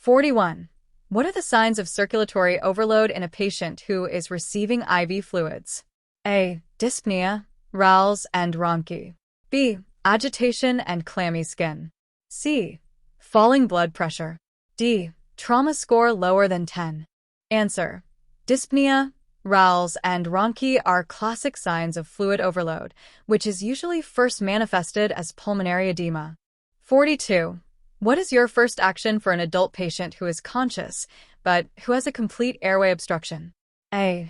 41. What are the signs of circulatory overload in a patient who is receiving IV fluids? A. Dyspnea, rales, and rhonchi. B. Agitation and clammy skin. C. Falling blood pressure. D. Trauma score lower than 10. Answer. Dyspnea, rales, and rhonchi are classic signs of fluid overload, which is usually first manifested as pulmonary edema. 42. What is your first action for an adult patient who is conscious, but who has a complete airway obstruction? A.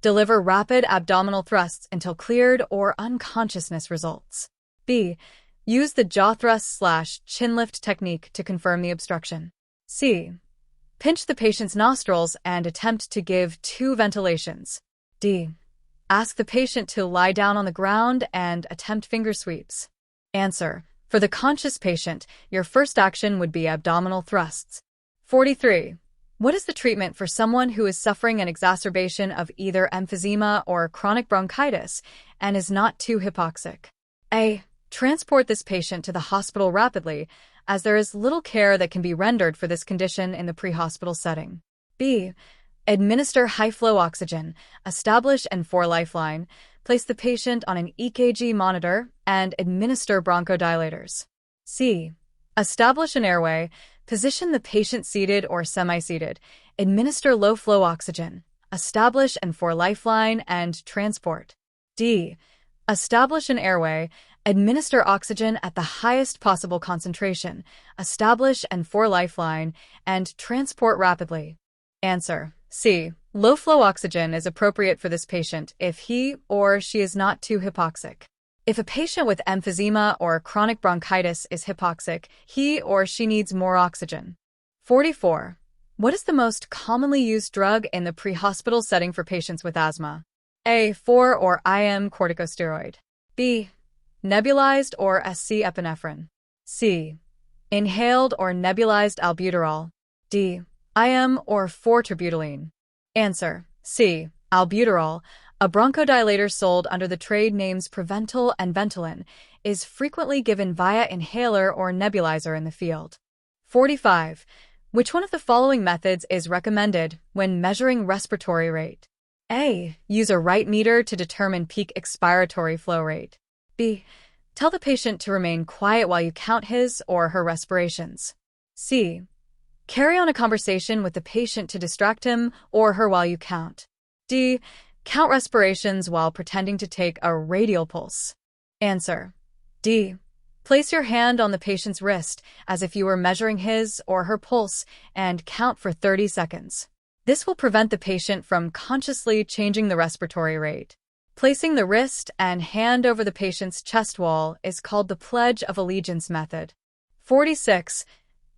Deliver rapid abdominal thrusts until cleared or unconsciousness results. B. Use the jaw thrust/chin lift technique to confirm the obstruction. C. Pinch the patient's nostrils and attempt to give 2 ventilations. D. Ask the patient to lie down on the ground and attempt finger sweeps. Answer. For the conscious patient, your first action would be abdominal thrusts. 43. What is the treatment for someone who is suffering an exacerbation of either emphysema or chronic bronchitis and is not too hypoxic? A. Transport this patient to the hospital rapidly, as there is little care that can be rendered for this condition in the pre-hospital setting. B. Administer high-flow oxygen, establish N4 lifeline, place the patient on an EKG monitor, and administer bronchodilators. C. Establish an airway, position the patient seated or semi-seated, administer low-flow oxygen, establish N4 lifeline, and transport. D. Establish an airway, administer oxygen at the highest possible concentration, establish N4 lifeline, and transport rapidly. Answer. C. Low-flow oxygen is appropriate for this patient if he or she is not too hypoxic. If a patient with emphysema or chronic bronchitis is hypoxic, he or she needs more oxygen. 44. What is the most commonly used drug in the pre-hospital setting for patients with asthma? A. 4 or IM corticosteroid. B. Nebulized or SC epinephrine. C. Inhaled or nebulized albuterol. D. IM or 4-terbutaline. Answer. C. Albuterol, a bronchodilator sold under the trade names Preventil and Ventolin, is frequently given via inhaler or nebulizer in the field. 45. Which one of the following methods is recommended when measuring respiratory rate? A. Use a Wright meter to determine peak expiratory flow rate. B. Tell the patient to remain quiet while you count his or her respirations. C. Carry on a conversation with the patient to distract him or her while you count. D. Count respirations while pretending to take a radial pulse. Answer. D. Place your hand on the patient's wrist as if you were measuring his or her pulse and count for 30 seconds. This will prevent the patient from consciously changing the respiratory rate. Placing the wrist and hand over the patient's chest wall is called the Pledge of Allegiance method. 46.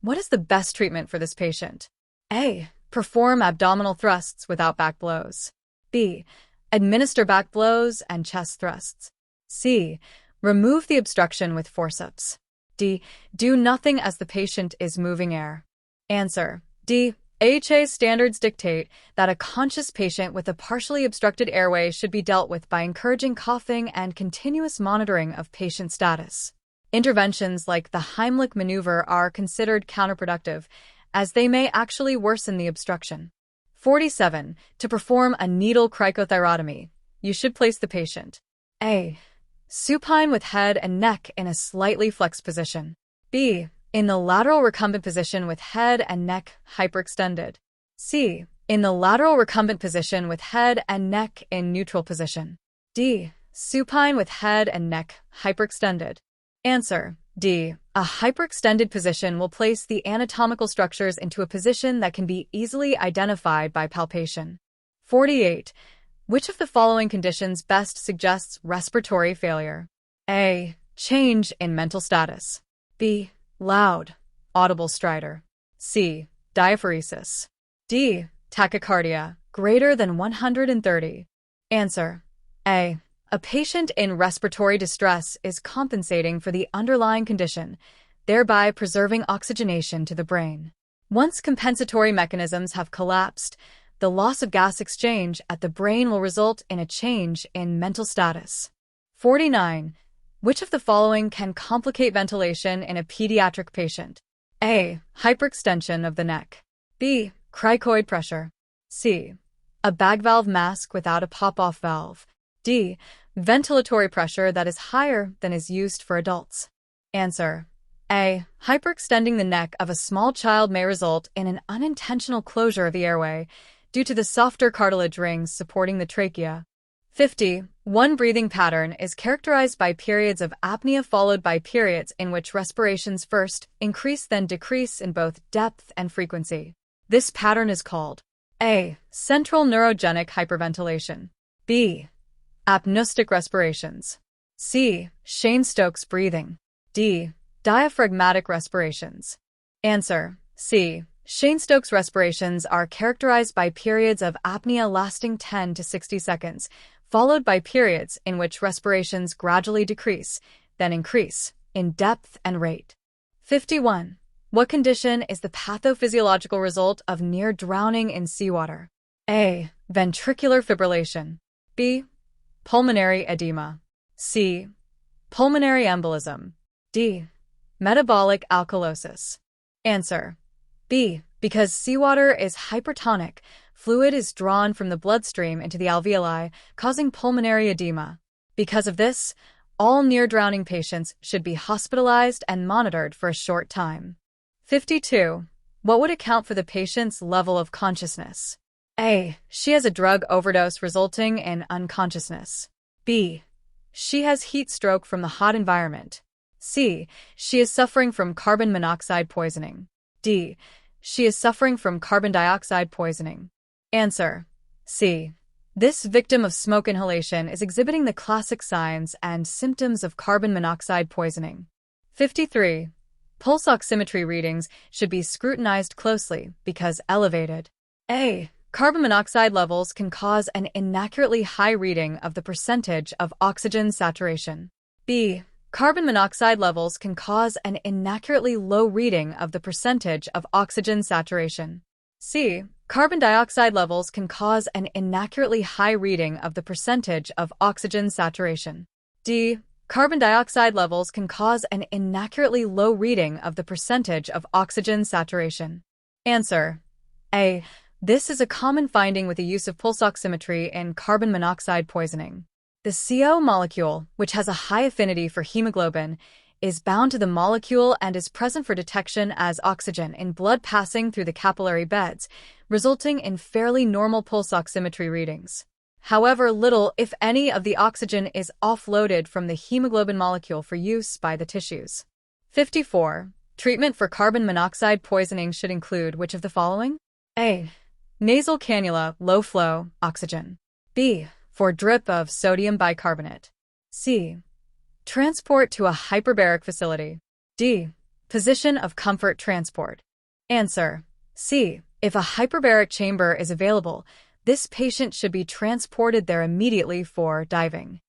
What is the best treatment for this patient? A. Perform abdominal thrusts without back blows. B. Administer back blows and chest thrusts. C. Remove the obstruction with forceps. D. Do nothing as the patient is moving air. Answer. D. AHA standards dictate that a conscious patient with a partially obstructed airway should be dealt with by encouraging coughing and continuous monitoring of patient status. Interventions like the Heimlich maneuver are considered counterproductive, as they may actually worsen the obstruction. 47. To perform a needle cricothyrotomy, you should place the patient A. Supine with head and neck in a slightly flexed position. B. In the lateral recumbent position with head and neck hyperextended. C. In the lateral recumbent position with head and neck in neutral position. D. Supine with head and neck hyperextended. Answer. D. A hyperextended position will place the anatomical structures into a position that can be easily identified by palpation. 48. Which of the following conditions best suggests respiratory failure? A. Change in mental status. B. Loud, audible stridor. C. Diaphoresis. D. Tachycardia, greater than 130. Answer. A. A patient in respiratory distress is compensating for the underlying condition, thereby preserving oxygenation to the brain. Once compensatory mechanisms have collapsed, the loss of gas exchange at the brain will result in a change in mental status. 49. Which of the following can complicate ventilation in a pediatric patient? A. Hyperextension of the neck. B. Cricoid pressure. C. A bag valve mask without a pop-off valve. D. Ventilatory pressure that is higher than is used for adults. Answer. A. Hyperextending the neck of a small child may result in an unintentional closure of the airway due to the softer cartilage rings supporting the trachea. 50. One breathing pattern is characterized by periods of apnea followed by periods in which respirations first increase then decrease in both depth and frequency. This pattern is called A. Central neurogenic hyperventilation. B. Apneustic respirations. C. Cheyne-Stokes breathing. D. Diaphragmatic respirations. Answer. C. Cheyne-Stokes respirations are characterized by periods of apnea lasting 10 to 60 seconds, followed by periods in which respirations gradually decrease, then increase, in depth and rate. 51. What condition is the pathophysiological result of near drowning in seawater? A. Ventricular fibrillation. B. Pulmonary edema. C. Pulmonary embolism. D. Metabolic alkalosis. Answer. B. Because seawater is hypertonic, fluid is drawn from the bloodstream into the alveoli, causing pulmonary edema. Because of this, all near-drowning patients should be hospitalized and monitored for a short time. 52. What would account for the patient's level of consciousness? A. She has a drug overdose resulting in unconsciousness. B. She has heat stroke from the hot environment. C. She is suffering from carbon monoxide poisoning. D. She is suffering from carbon dioxide poisoning. Answer. C. This victim of smoke inhalation is exhibiting the classic signs and symptoms of carbon monoxide poisoning. 53. Pulse oximetry readings should be scrutinized closely because elevated. A. Carbon monoxide levels can cause an inaccurately high reading of the percentage of oxygen saturation. B. Carbon monoxide levels can cause an inaccurately low reading of the percentage of oxygen saturation. C. Carbon dioxide levels can cause an inaccurately high reading of the percentage of oxygen saturation. D. Carbon dioxide levels can cause an inaccurately low reading of the percentage of oxygen saturation. Answer. A. This is a common finding with the use of pulse oximetry in carbon monoxide poisoning. The CO molecule, which has a high affinity for hemoglobin, is bound to the molecule and is present for detection as oxygen in blood passing through the capillary beds, resulting in fairly normal pulse oximetry readings. However, little, if any, of the oxygen is offloaded from the hemoglobin molecule for use by the tissues. 54. Treatment for carbon monoxide poisoning should include which of the following? A. Nasal cannula, low flow, oxygen. B. For drip of sodium bicarbonate. C. Transport to a hyperbaric facility. D. Position of comfort transport. Answer. C. If a hyperbaric chamber is available, this patient should be transported there immediately for diving.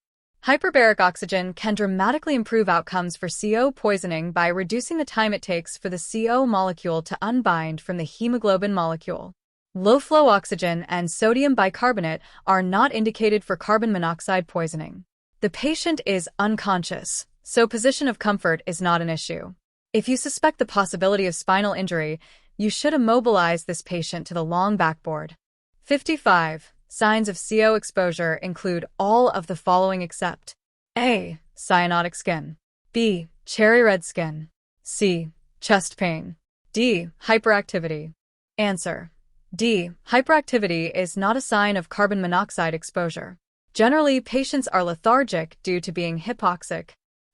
Hyperbaric oxygen can dramatically improve outcomes for CO poisoning by reducing the time it takes for the CO molecule to unbind from the hemoglobin molecule. Low-flow oxygen and sodium bicarbonate are not indicated for carbon monoxide poisoning. The patient is unconscious, so position of comfort is not an issue. If you suspect the possibility of spinal injury, you should immobilize this patient to the long backboard. 55. Signs of CO exposure include all of the following except A. Cyanotic skin. B. Cherry red skin. C. Chest pain. D. Hyperactivity. Answer. D. Hyperactivity is not a sign of carbon monoxide exposure. Generally, patients are lethargic due to being hypoxic.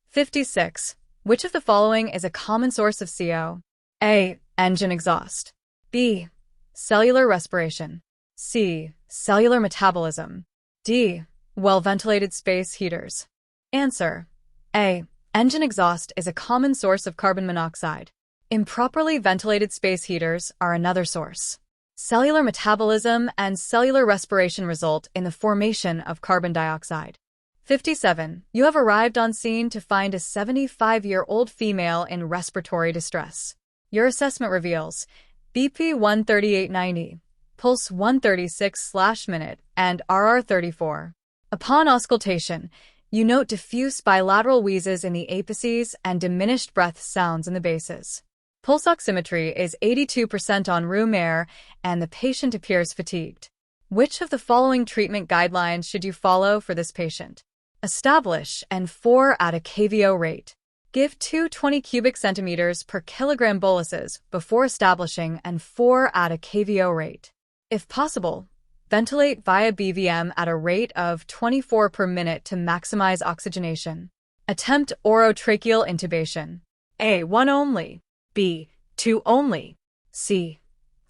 56. Which of the following is a common source of CO? A. Engine exhaust. B. Cellular respiration. C. Cellular metabolism. D. Well-ventilated space heaters. Answer. A. Engine exhaust is a common source of carbon monoxide. Improperly ventilated space heaters are another source. Cellular metabolism and cellular respiration result in the formation of carbon dioxide. 57. You have arrived on scene to find a 75-year-old female in respiratory distress. Your assessment reveals BP 138/90, pulse 136/minute, and RR34. Upon auscultation, you note diffuse bilateral wheezes in the apices and diminished breath sounds in the bases. Pulse oximetry is 82% on room air and the patient appears fatigued. Which of the following treatment guidelines should you follow for this patient? Establish and 4 at a KVO rate. Give 2 20 cubic centimeters per kilogram boluses before establishing and 4 at a KVO rate. If possible, ventilate via BVM at a rate of 24 per minute to maximize oxygenation. Attempt orotracheal intubation. A. 1 only. B. 2 only. C.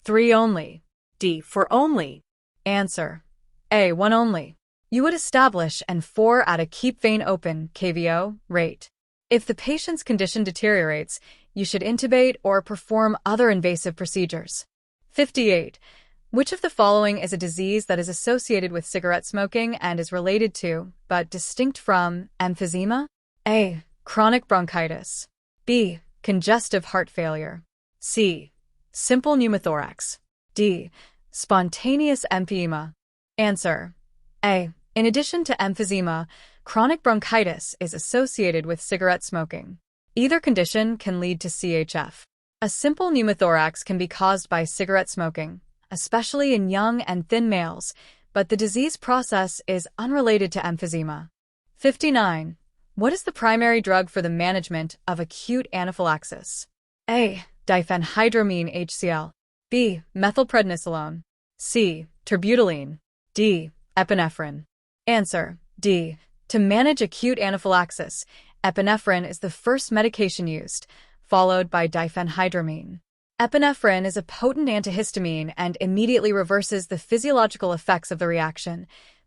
3 only. D. 4 only. Answer. A. 1 only. You would establish and 4 at a keep vein open KVO rate. If the patient's condition deteriorates, you should intubate or perform other invasive procedures. 58. Which of the following is a disease that is associated with cigarette smoking and is related to, but distinct from, emphysema? A. Chronic bronchitis. B. Congestive heart failure. C. Simple pneumothorax. D. Spontaneous emphysema. Answer. A. In addition to emphysema, chronic bronchitis is associated with cigarette smoking. Either condition can lead to CHF. A simple pneumothorax can be caused by cigarette smoking, especially in young and thin males, but the disease process is unrelated to emphysema. 59. What is the primary drug for the management of acute anaphylaxis? A. Diphenhydramine HCl. B. Methylprednisolone. C. Terbutaline. D. Epinephrine. Answer. D. To manage acute anaphylaxis, epinephrine is the first medication used, followed by diphenhydramine. Epinephrine is a potent antihistamine and immediately reverses the physiological effects of the reaction,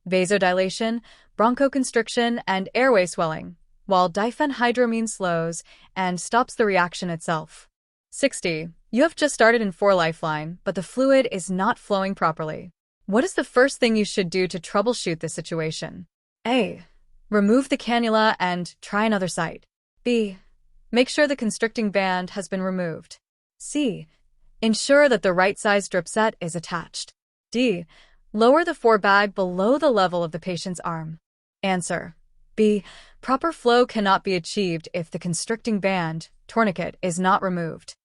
vasodilation, bronchoconstriction, and airway swelling, while diphenhydramine slows and stops the reaction itself. 60. You have just started in 4 Lifeline, but the fluid is not flowing properly. What is the first thing you should do to troubleshoot this situation? A. Remove the cannula and try another site. B. Make sure the constricting band has been removed. C. Ensure that the right size drip set is attached. D. Lower the 4 bag below the level of the patient's arm. Answer. B. Proper flow cannot be achieved if the constricting band, tourniquet, is not removed.